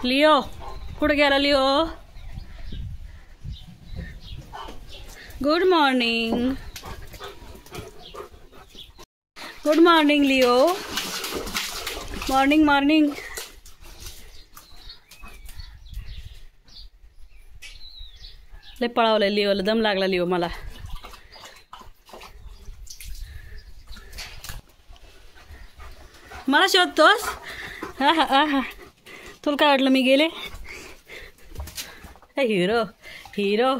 Leo कुठे गेला Leo? Good morning. Good morning Leo. Morning morning. लय पळावलं लिओला, दम लागला लिओ मला. मला शोधतोस? हा हा हा. तुला काय वाटलं मी गेले? Hero hero.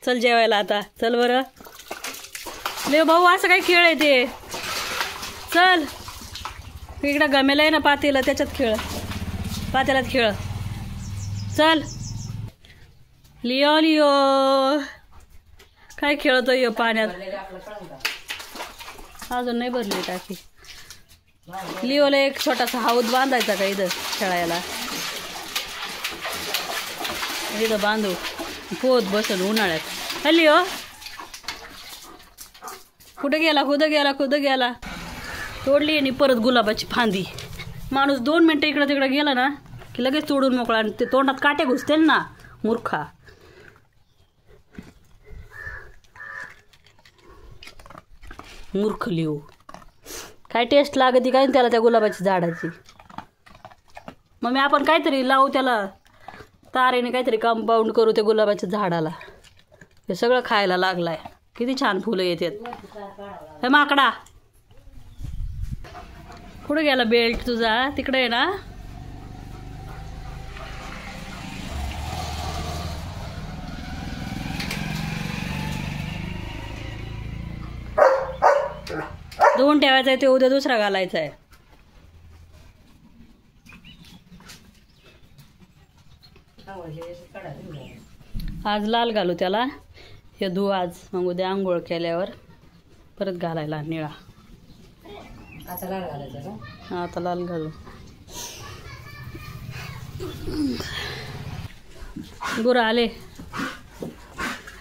चल जेवायला आता. चल बरं लिओ भाऊ, असं काय खेळ आहे ते? चल इकडं गमेला आहे ना पातेला, त्याच्यात खेळ. पातेल्यात खेळ. चल लिओ लिओ. काय खेळतोय यो पाण्यात? अजून नाही भरली टाकी. लिओला एक छोटासा हौद बांधायचा का इथं खेळायला? इथं बांधू, पोत बसल उन्हाळ्यात. लिओ कुठं गेला? कुठं गेला? तोडली आणि परत गुलाबाची फांदी. माणूस 2 मिनटं इकडं तिकडं गेला ना की लगेच तोडून मोकळा. आणि ते तोंडात काटे घुसतील ना, मूर्खा. मूर्ख लिओ. काय टेस्ट लागते काय त्याला त्या गुलाबाची झाडाची? मग मी आपण काहीतरी लावू त्याला, तारेने काहीतरी कंपाऊंड करू त्या गुलाबाच्या झाडाला. हे सगळं खायला लागलाय. किती छान फुलं येतात. हे माकडा कुठे गेला? बेल्ट तुझा तिकडे आहे ना? धुवून ठेवायचा आहे ते, उद्या दुसरा घालायचा आहे. आज लाल घालू त्याला. हे धुऊ आज, मग उद्या आंघोळ केल्यावर परत घालायला निळा. आता लाल घालायचा का? आता लाल घालू. गुरं आले.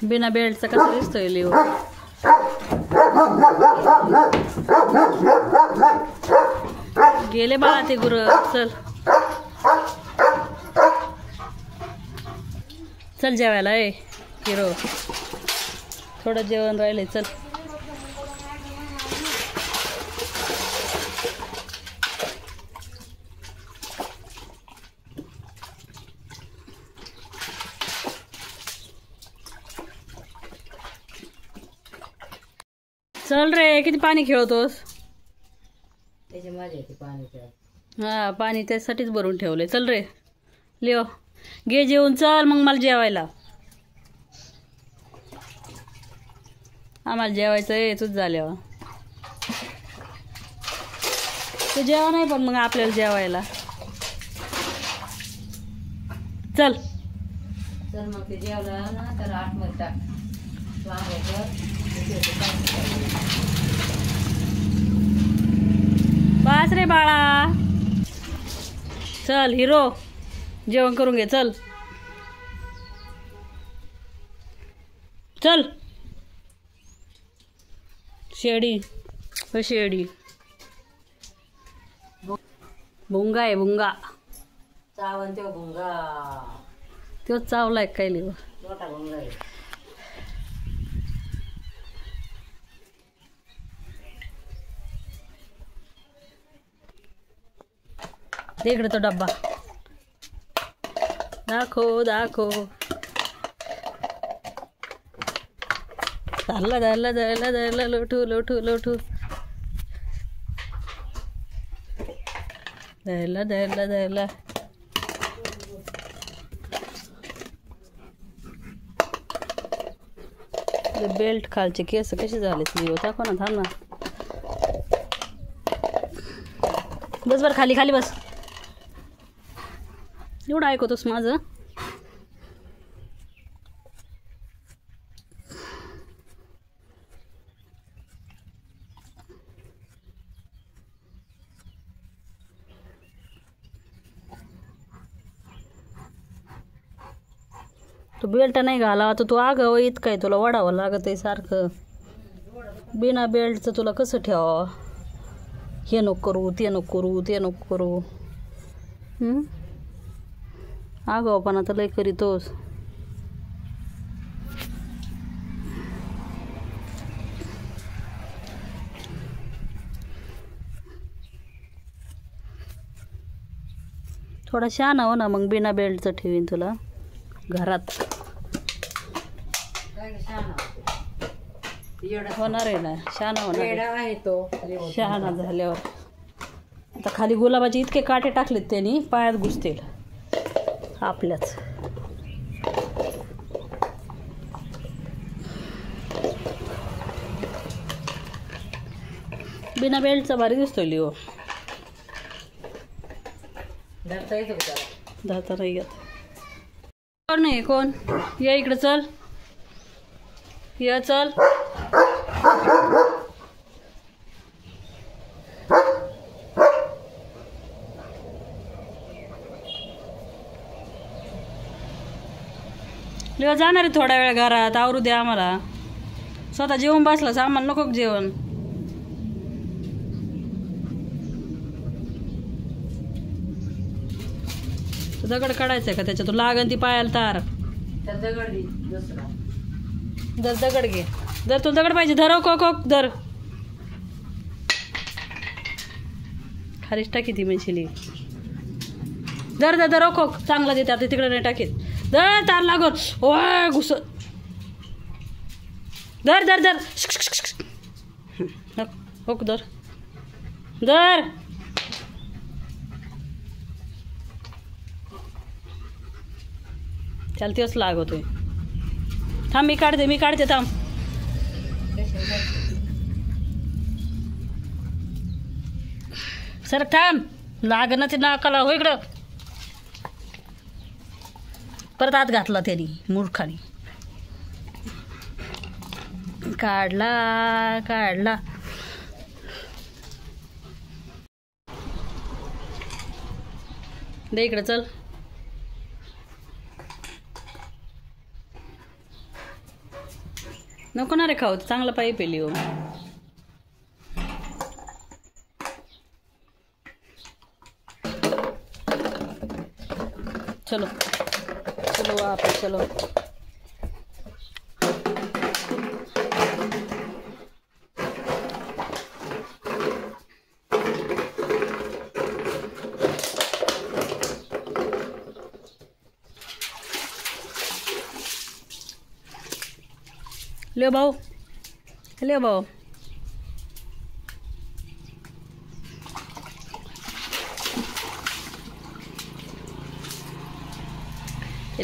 बिना बेल्टचा कसा दिसतोय लिओ? गेले बाळा ते गुरं. चल चल जेवायला. हिरो थोडं जेवण राहिले. चल चल रे. किती पाणी खेळतोस? हा, पाणी त्यासाठीच भरून ठेवलंय. चल रे लिओ, घे जेवून. चल मग मला जेवायला. आम्हाला जेवायचं आहे तूच झाल्यावर. तू जेवा नाही पण मग आपल्याला जेवायला. चल चल मग ते जेवलं ना तर आतमध्ये टाक. बस रे बाळा. चल हिरो, जेवण करून घे. चल चल. शेडी शेडी. भुंगा आहे भुंगा. चावण तो भुंगा. तोच चावलाय काय लिओ? मोठा भुंगा आहे. इकडे तो डब्बा दाखव दाखव. धरला धरला धरला धरला. लोटू लोटू लोटू. धरला धरला धरला. बेल्ट खालचे केस कसे झाले? दाखव ना. थांब ना. बस बर खाली खाली बस. एवढं ऐकतोस माझं? तू बेल्ट नाही घालावा तर तू आगाव इतकं तुला वडावं लागत आहे सारखं. बिना बेल्टचं तुला कसं ठेवावं? हे नको करू, ते नको करू, ते नको करू. आगाऊपणा तर लय करीतोस. थोडा शहाणा हो ना, मग बिना बेल्टचं ठेवीन तुला घरात. होणार आहे ना, शहाणा होणार आहे तो. शहाणा झाल्यावर आता खाली गुलाबाचे इतके काटे टाकलेत त्यांनी, पायात घुसतील आपल्याच. बिना बेल्टचा भारी दिसतोय लिओ. धरता नाही येत. कोण नाही कोण, या इकडं चल, या चल. लिओ जाणार आहे थोड्या वेळ घरात, आवरू द्या आम्हाला. स्वतः जेवून बसलास, आम्हाला नको जेवण. दगड काढायचंय का त्याच्यातून, लागन ती पायाला तार. जर दगड घे, जर तुला दगड पाहिजे धर. कोक धर, खालीच टाकी ती मेशिली. धर धर धर कोक, चांगला देते आता, तिकडे नाही टाकीत. धर, तार लागत. ओय घुस, धर धर धर. ओक धर धर. त्याला तेच लागतोय. थांब, मी काढते थांब. सर थांब, लागणं ते नाकाला. हो इकडं. परत आत घातला त्यांनी मूर्खाने. काढला. दे इकडं चल. नको ना रे खाऊ, चांगला पाईप आहे लिओ. चलो वापस चलो. ले भाऊ.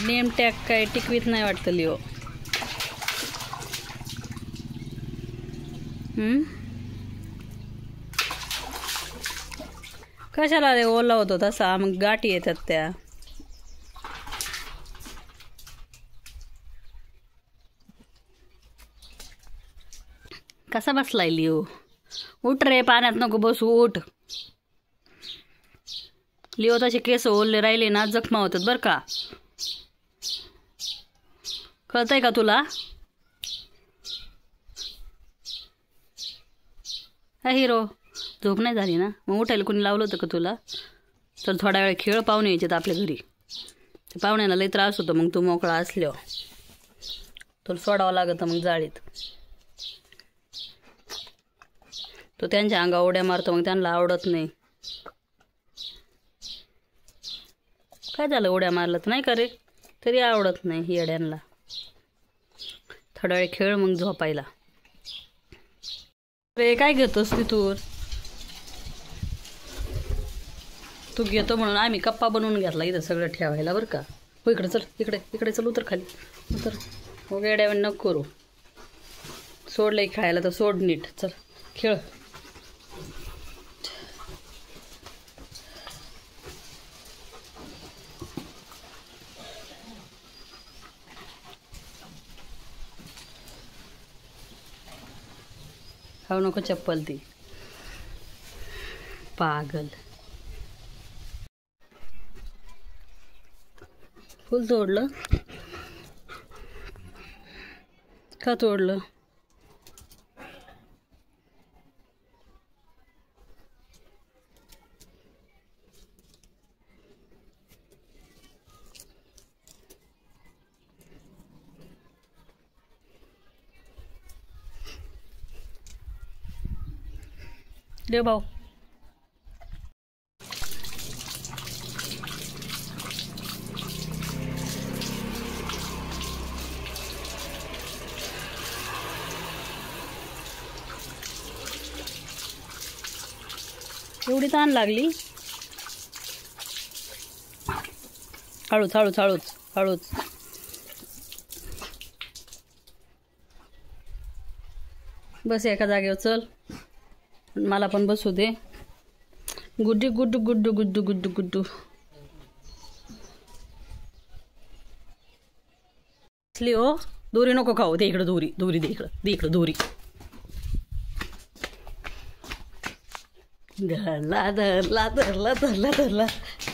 नेम टॅग काय टिकवीत नाही वाटतं लिओ. कशाला रे ओला होतो तसा, मग गाठी येतात त्या. कसा बसलाय लिओ? उठ रे, पाण्यात नको बसू, उठ. लिओ तसे केस ओलले राहिले ना जखमा होतात बरं का, कळतंय का तुला? हा हिरो, झोप नाही झाली ना? मग उठायला कोणी लावलं होतं का तुला? तर थोडा वेळ खेळ, पाहुणे यायच्यात आपल्या घरी. ते पाहुण्याला लई त्रास होतो मग तू मोकळा असल्यावर. तुला सोडावं लागतं मग जाळीत. तो त्यांच्या अंगा उड्या मारतो, मग त्यांना आवडत नाही. काय झालं उड्या मारलं तर नाही का रे? तरी आवडत नाही येड्यांना. थोडा वेळ खेळ मग झोपायला. रे काय घेतोस तिथून? तू घेतो म्हणून आम्ही कप्पा बनवून घेतला इथं सगळं ठेवायला बरं का. हो इकडे चल, इकडे चल, उतर खाली उतर. मग येड्यावर नको करू. सोडलंय खायला तर सोड नीट. चल खेळ. खाऊ नको चप्पल ती, पागल. फुल तोडलं का? तोडलं देव भाऊ. एवढी ताण लागली. हळूच हळूच हळूच हळूच. बस एका जागेवर चल. मला पण बसू दे. गुड्डू गुड्डू गुड्डू गुड्डू गुड्डू गुड्डू. हो दोरी नको खाऊ. दे इकडं दोरी. दोरी दे इकडं. दे इकडं दोरी. धरला धरला धरला धरला धरला.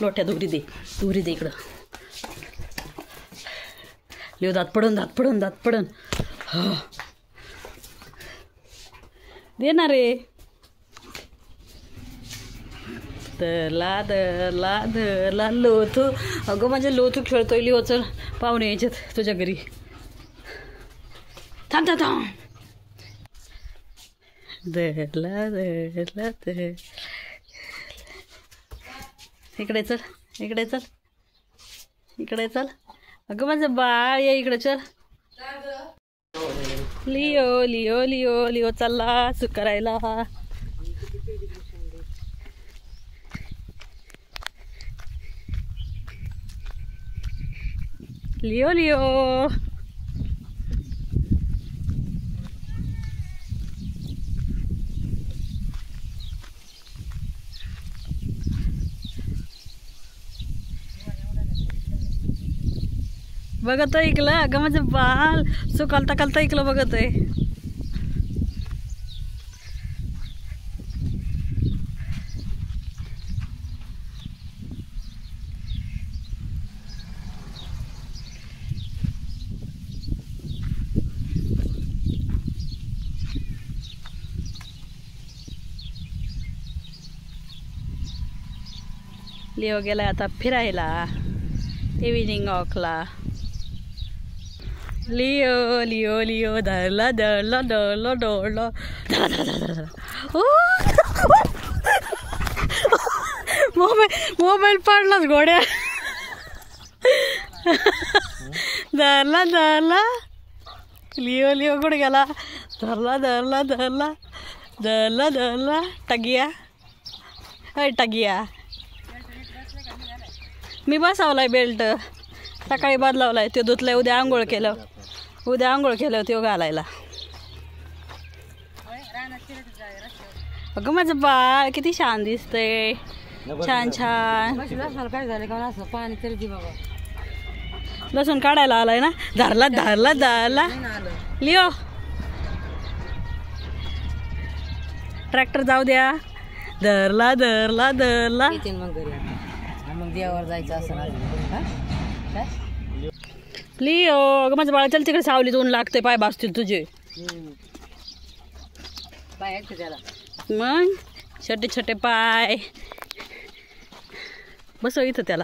लोट्या दोरी दे. दोरी दे इकडं. लिओ दात पडन दात पडन दात पडन. दे ना रे. धरला धरला धरला. लोथू. अगं म्हणजे लोथू खेळतोय लिओ. चल पाहुणे यायच्यात तुझ्या घरी. थांब थांब थांब. धरला धरला धर. इकडे चल. इकडे चल. इकडे चल. अगं माझं बाळ ये इकडे चल. लिओ लिओ लिओ लिओ चालला सुख करायला. Leo Leo. बघत ऐकलं. अगं माझं बाल सुकालता कालता ऐकलं बघत आहे. लिओ गेला आता फिरायला इव्हिनिंग वॉकला. लिओ लिओ लिओ धरला धरला धरला धरला. मोबाईल पडलाच घोड्या. धरला धरला. लिओ लिओ कुठे गेला. धरला धरला धरला धरला धरला. टगिया. अय टगिया. मी बसवलाय बेल्ट. सकाळी बदलावलाय. तो धुतलाय. उद्या आंघोळ केलं. उद्या आंघोळ केलं तो घालायला. अगं माझं बाळ किती छान दिसतंय. छान छान. पाणी तरी दे बाबा. लसूण काढायला आलाय ना. धरला धरला धरला. लिओ ट्रॅक्टर जाऊ द्या. धरला धरला धरला. मग देवावर जायचं असं. लिओ अगं माझं बाळा चल तिकडे. सावलीत ऊन लागते. पाय भासतील तुझे. पाय त्याला मग छोटे छोटे पाय. बसव इथं त्याला.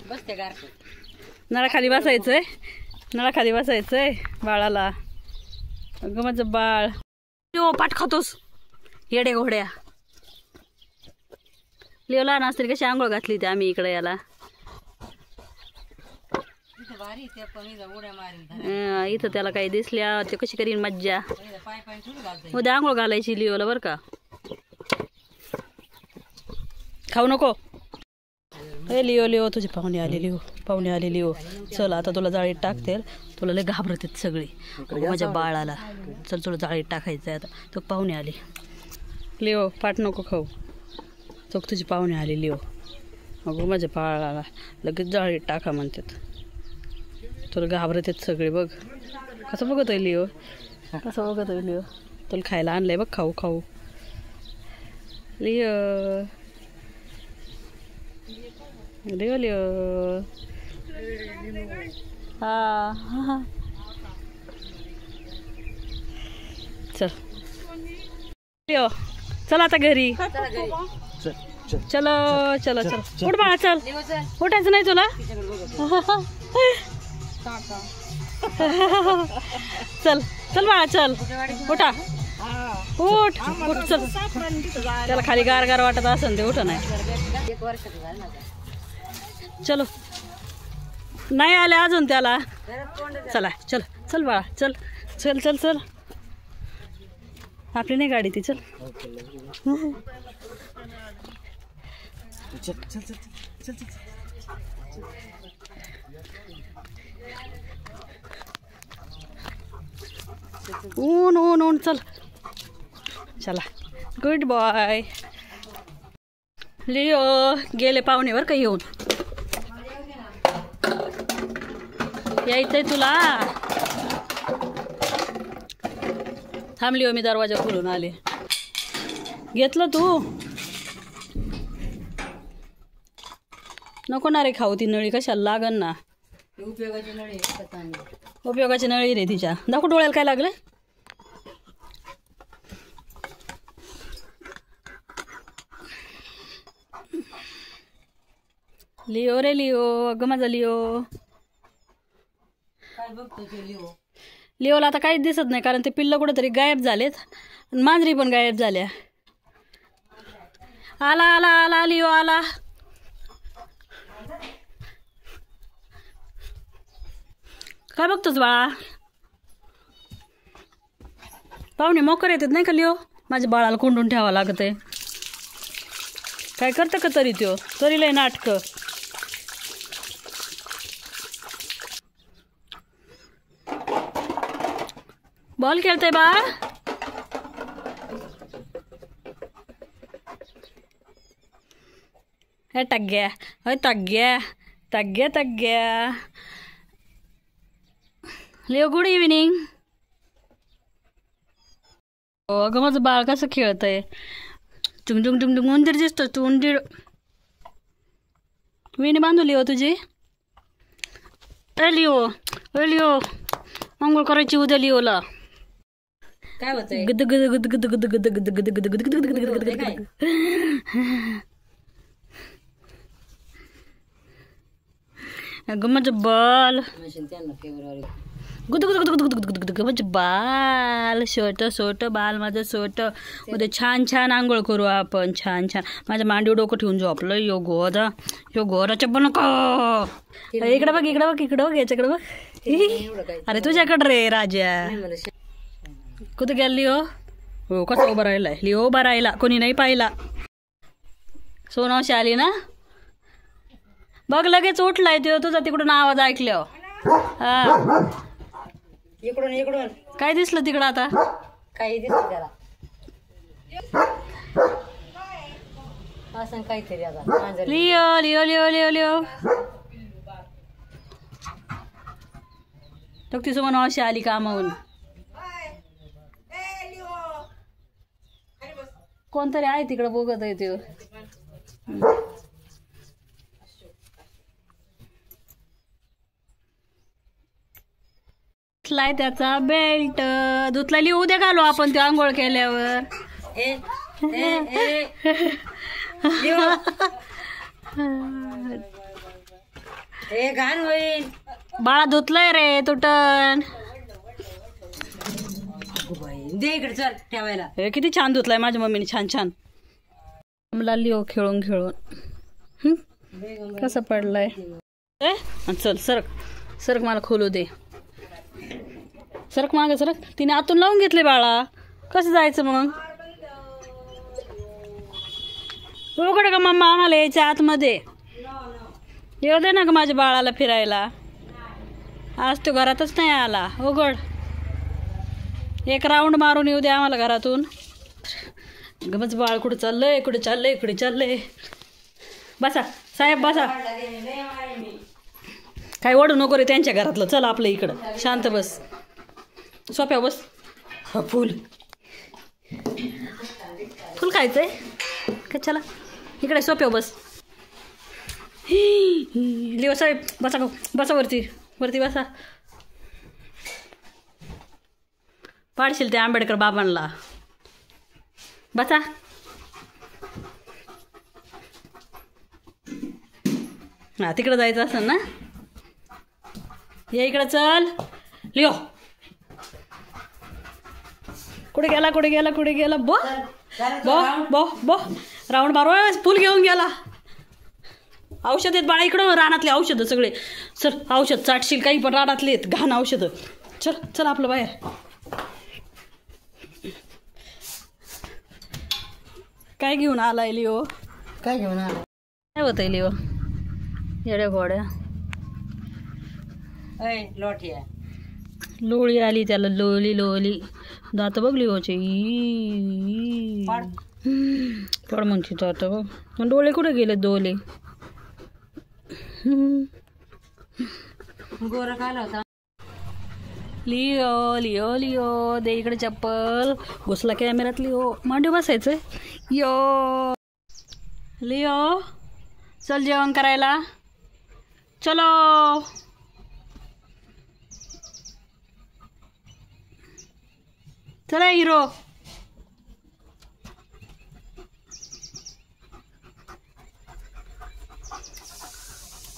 बसते गार. नळाखाली बसायचंय. नळाखाली बसायचंय बाळाला. अगं माझं बाळ. लिओ पाठ खातोस. येडे घोड्या. लिओ लहान असतील कशी आंघोळ घातली ते आम्ही इकडे याला. इथं त्याला काही दिसल्या ते कशी करीन मज्जा. उद्या आंघोळ घालायची लिओला बरं का. खाऊ नको. ए लिओ लिओ तुझे पाहुणे आले. लिओ पाहुणे आले. लिओ चल आता तुला जाळीत टाकते. तुला लय घाबरतात सगळी. माझ्या बाळाला. चल तुला जाळीत टाकायचं आहे आता. तो पाहुणे आले. लिओ पाठ नको खाऊ. तो तुझे पाहुणे आले. लिओ अगो माझ्या बाळाला लगेच जाळीत टाका म्हणतात. तुला घाबरत आहेत सगळे. बघ कसं बघत आहे लिओ. कसं बघत आहे लिओ. तुला खायला आणलंय बघ. खाऊ खाऊ. Leo Leo Leo. हा चल लिओ चल आता घरी. चलो चलो चलो. उठ बाळा चल. उठायचं नाही तुला. चल चल बाळा चल. उठा उठ उठ चल. त्याला खाली गार गार वाटत असेल ते उठ नाही. 1 वर्षाचं झालं ना. चलो नाही आले अजून त्याला. घरात कोंड चला चल चल बाळा चल चल चल चल. आपली नाही गाडी ती चल. ऊन ऊन ऊन चल. चला गुड बॉय. लिओ गेले पाहुणेवर का येऊन. यायचंय तुला. थांब लिओ मी दरवाजा खोलून आले. घेतलं तू नको ना रे खाऊ. ती नळी कशाला लागन ना. उपयोगाची नळी विकत आणली. उपयोगाची नळी रे तिच्या. दाखव डोळ्याला काय लागलं. लिओ रे लिओ. अगं माझा लिओ. काय बघतो ते लिओ. लिओला आता काहीच दिसत नाही कारण ते पिल्लं कुठेतरी गायब झालेत. मांजरी पण गायब झाल्या. आला आला आला लिओ आला. काय बघतोस बाळा. पाहुणे मोकर येतात नाही का लिओ. माझ्या बाळाला कोंडून ठेवावं लागत आहे. काय करतं का तरी त्यो. तरी लय नाटकं. बॉल खेळतंय बाळ. हे टग्ग्या अय तग्ग्या तग्ग्या तग्ग्या. Leo good evening. अगं माझं बाळ कसं खेळतंय. टुंग टुंग टुंग टुंग. उंदीर दिसतो तू उंदीर. विणी बांधवली हो तुझी. ए लिओ ए लिओ अंघोळ करायची उद्या लिओला. काय होतंय. गद गद गद गद गद गद गद गद गद गद गद गद गद गद काय? अगं माझं बाल. मशीन त्यांना फेब्रुवारी. गुद गुद गुद गुद गुद गुद गुद गुद माझं बाल. सोट सोट बाल माझं सोट. उद्या छान छान आंघोळ करू आपण. छान छान. माझ्या मांडीवर डोकं ठेवून झोपलं. यो गोदा यो गोदाच्या पण नको. इकडं बघ इकडं बघ इकडं बघ याच्याकडे बघ. एवढं काय. अरे तुझ्याकडं रे राजा. नाही मला कुठं गेला लिओ. हो कसा उभा राहिलाय लिओ. उभा राहिला कोणी नाही पाहिला. सोनावशी आली ना. बघ लगेच उठलाय तो. तुझा तिकडून आवाज ऐकल्यावर. हा इकडून इकडून काय दिसलं तिकडं आता. काही दिसत त्याला. असं काहीतरी आता मांजर. Leo Leo Leo Leo Leo. तो ती सोनावशी आली कामावून. कोणतरी आहे तिकडं बघत आहे तो. धुतलाय त्याचा बेल्ट. धुतला लिओ उद्या घालू आपण ते आंघोळ केल्यावर. ए ए ए लिओ. ए घाण होईल. बाळा धुतलंय रे तुटन. दे इकडे चल ठेवायला. हे किती छान धुतलाय माझ्या मम्मीने. छान छान. मला लिओ खेळून खेळून कसं पडलाय. चल सरक सरक मला खोलू दे. सरक मागे सरक. तिने आतून लावून घेतले बाळा. कसं जायचं मग. उघड का मम्मा आम्हाला यायचं आतमध्ये. येऊ दे ना ग माझ्या बाळाला फिरायला. आज तो घरातच नाही आला. उघड. एक राऊंड मारून येऊ दे आम्हाला घरातून. गमच बाळ कुठं चाललंय कुठे चाललंय कुठे चाललंय. बसा साहेब बसा. काय ओढू नको रे त्यांच्या घरातलं. चल आपलं इकडं शांत बस. सोप्या बस. फुल फुल खायचंय का. चला इकडे सोप्या बस. लिओ साहेब बसा गो. बसा वरती वरती बसा. पाडशील ते आंबेडकर बाबांना. बसा. हा तिकडं जायचं असेल ना. या इकडं चल लिओ. कुठे गेला कुठे गेला कुठे गेला बो बो बो बो राऊंड मारो फुल घेऊन गेला औषध आहेत बाळा इकडं रानातले औषधं सगळे चल औषध चाटशील काही पण रानातले आहेत घाण औषधं चल चल आपलं बाहेर काय घेऊन आलाय लिओ काय घेऊन आला काय होतंय लिओ येड्या घोड्या अय लोठ्या लोळी आली त्याला लोली लोली दात बघ लिओचे पड म्हणते तो आता बघ डोळे कुठे गेले दोले गोरा खाला होता लिओ लिओ लिओ दे इकडे चप्पल घुसला कॅमेऱ्यात लिओ मांडी बसायचंय यो लिओ चल जेवण करायला चलो चला हिरो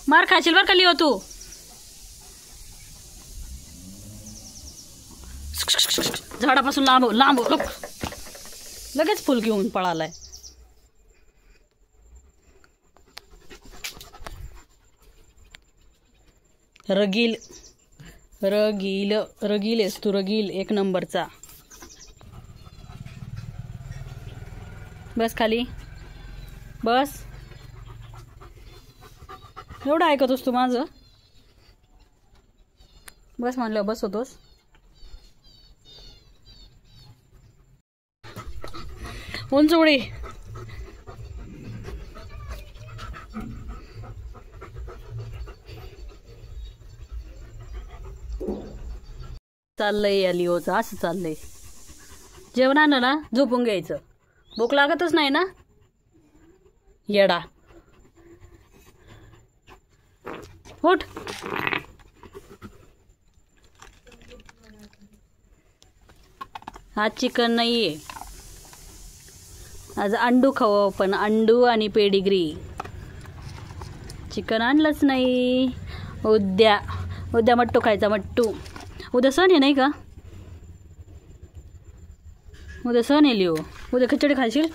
मार खाशील बरं का लिओ तू झाडापासून लांब लांब लगेच फुल घेऊन पळालाय रगील रगील रगील आहेस तू रगील एक नंबरचा बस खाली बस एवढं ऐकतोस तू माझं बस म्हणलं बस होतोस उंच उडी चाललंय या लिओचं असं चाललंय जेवण आणलं ना झोपून घ्यायचं भूक लागतच नाही ना येडा उठ आज चिकन नाहीये आज अंडू खाऊ आपण अंडू आणि पेडिग्री चिकन आणलंच नाही उद्या उद्या मट्टू खायचा मट्टू उद्या सण आहे नाही का उद्या सण आहे लिओ उद्या खिचडी खाशील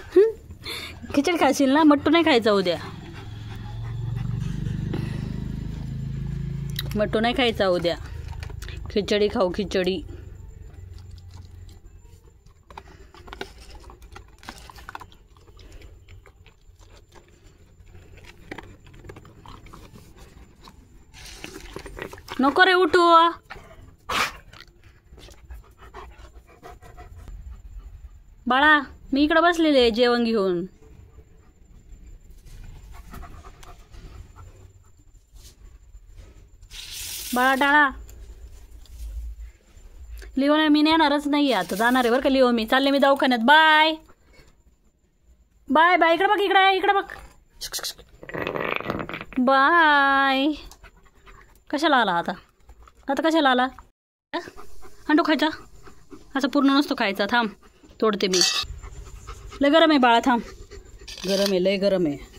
खिचडी खाशील ना मट्टू नाही खायचा उद्या मट्टू नाही खायचा उद्या खिचडी खाऊ खिचडी नको रे उठू बाळा मी इकडं बसलेले जेवण घेऊन बाळा टाळा लिओ मी नेणारच नाही आता जाणार आहे बरं का लिओ मी चालले मी दवाखान्यात बाय बाय बाय इकडे बघ इकडे बघ बाय कशाला आला आता कशाला आला अंडू खायचा असं पूर्ण नसतो खायचा थांब तोडते मी लय गरम आहे बाळा थांब गरम आहे लय गरम आहे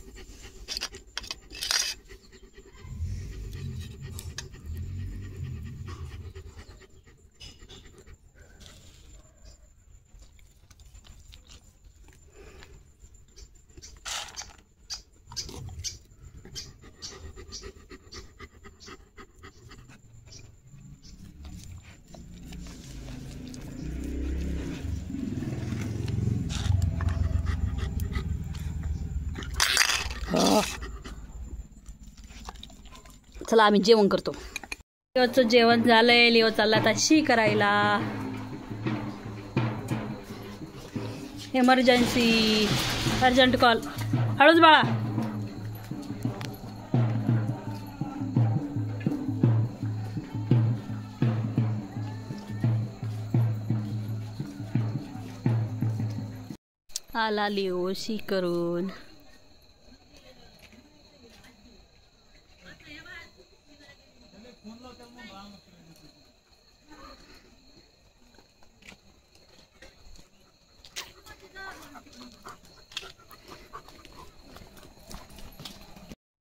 चला आम्ही जेवण करतो लिओचं जेवण झालंय लिओ चालला आता शी करायला एमर्जन्सी अर्जंट कॉल हळूच बाळा आला लिओ शी करून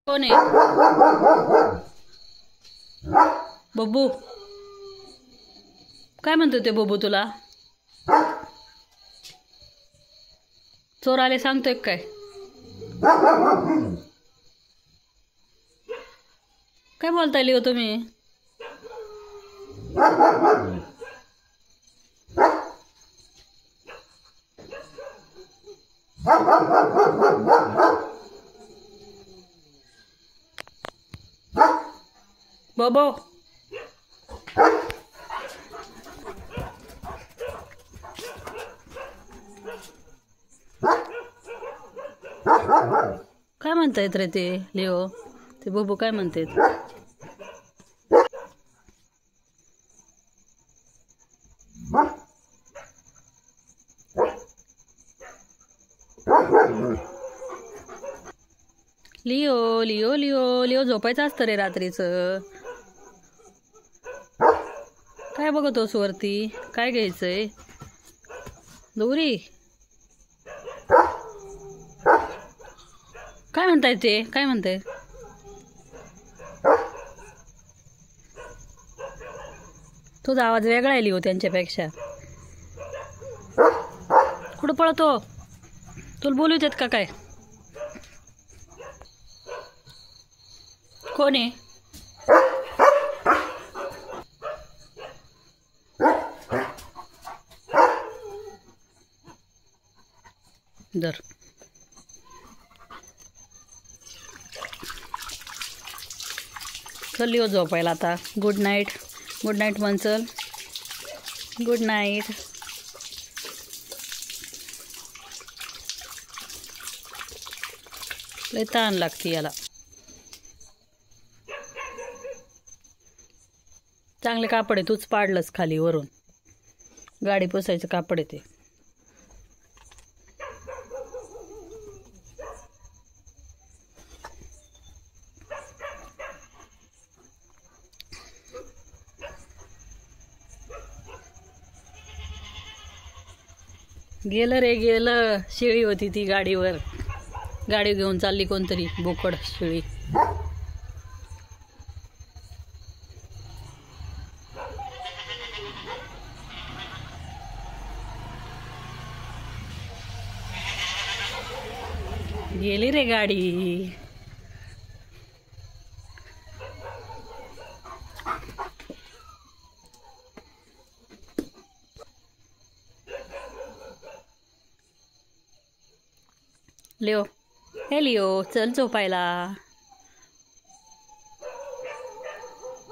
कोण आहे बब्बू काय म्हणतो ते बब्बू तुला चोर आले सांगतोय काय? काय बोलताय लिओ तुम्ही? बोबो काय म्हणतायत रे ते लिओ? ते बोबो काय म्हणतायत? लिओ लिओ लिओ लिओ झोपायचं असतं रे रात्रीचं. काय बघतोस वरती? काय घ्यायचंय? दोरी? काय म्हणताय ते? काय म्हणताय? तुझा आवाज वेगळा आहे लिओ त्यांच्यापेक्षा. कुठं पळतो? तुला बोलू देत का काय? कोण आहे? दर चल लिओ झोपायला आता. Good night. गुड नाईट म्हण चल. Good night. लय ताण लागते याला. चांगले कापड आहे. तूच पाडलंस खाली वरून. गाडी पुसायचं कापड आहे ते. गेलं रे गेलं. शेळी होती ती गाडीवर. गाडी घेऊन चालली कोणतरी बोकड शेळी. गेली रे गाडी. लिओ हे लिओ चल झोपायला.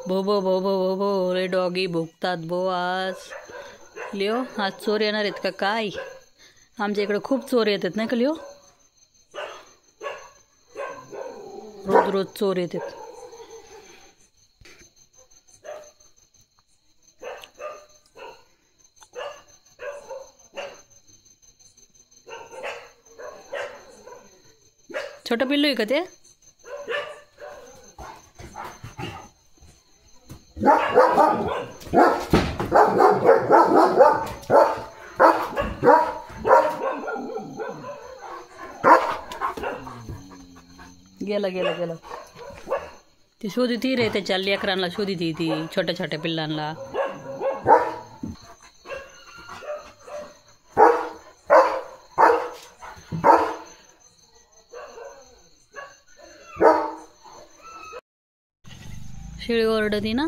बोबो बोबो बोबो रे डॉगी भुकतात बो आज. लिओ आज चोर येणार आहेत का काय? आमच्या इकडे खूप चोर येतात नाही का लिओ? रोज रोज चोर येतात. छोटं पिल्लू आहे का ते? गेलं गेलं गेलं. ती शोधती रे त्याच्या लेकरांना. शोधती ती छोट्या छोट्या पिल्लांना. शेळी ओरडती ना.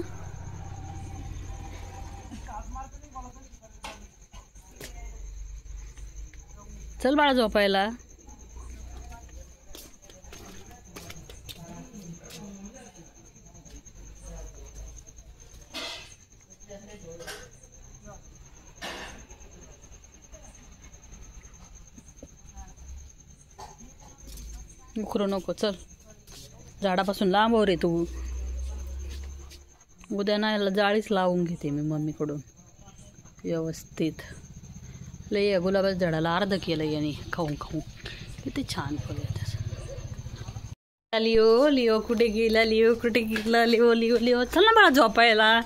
चल बाळा झोपायला. उकरू नको चल. झाडापासून लांब हो रे तू. उद्या ना याला जाळीच लावून घेते मी मम्मीकडून व्यवस्थित. लय या गुलाबाच्या झाडाला अर्ध केलं याने खाऊन खाऊन. किती छान फळ आहे. लिओ लिओ कुठे गेला? लिओ कुठे गेला? लिओ लिओ लिओ चल ना बाळा झोपायला.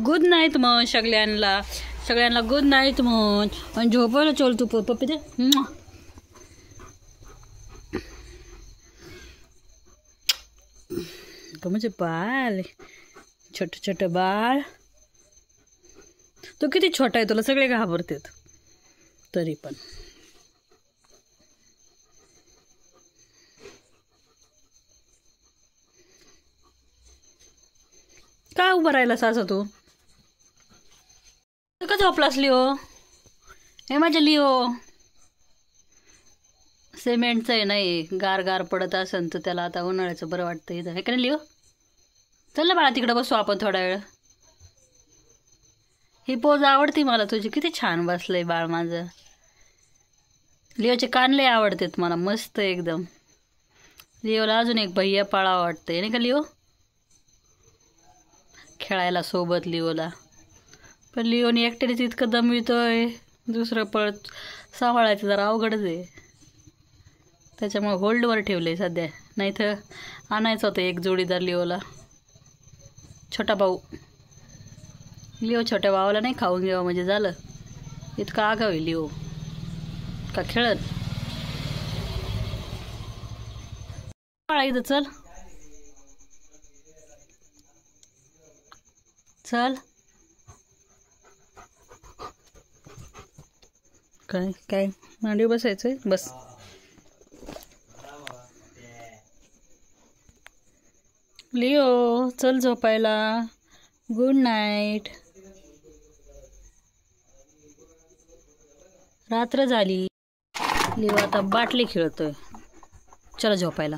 गुड नाईट म्हण सगळ्यांना. सगळ्यांना गुड नाईट म्हण. आणि झोपायला चल तू. पप्पी दे. म्हणजे बाळ छोट छोट बाळ. तो किती छोटा आहे. तुला सगळे घाबरतात तरी पण. काय उभं राहिलास असं तू? का झोपलास लिओ? हे माझ्या लिओ, सिमेंटचं आहे नाही, गार गार पडत असेल तर त्याला आता उन्हाळ्याचं बरं वाटतं इथं, हे का नाही लिओ? चल ना बाळा, तिकडं बसू आपण थोडा वेळ. ही पोज आवडती मला तुझी, किती छान बसलंय बाळ माझं. लिओचे कान लय आवडतात मला, मस्त एकदम. लिओला अजून एक भैया पाळावा वाटतंय नाही का लिओ? खेळायला सोबत लिओला. पण लिओने एकट्यानेच इतकं दमवितोय, दुसरं पळत सांभाळायचं जरा अवघडच आहे. त्याच्यामुळे होल्डवर ठेवले सध्या, नाही तर आणायचं होतं एक जोडीदार लिओला. छोटा भाऊ लिओ छोट्या भावाला नाही खाऊन घ्यावं म्हणजे झालं. इतका आगाव आहे लिओ, का खेळत. इथं चल चल. काय काय मांडी बसायचंय, बस. लिओ चल झोपायला. Good night. रात्र झाली. लिओ आता बाटली खेळतोय. चला झोपायला.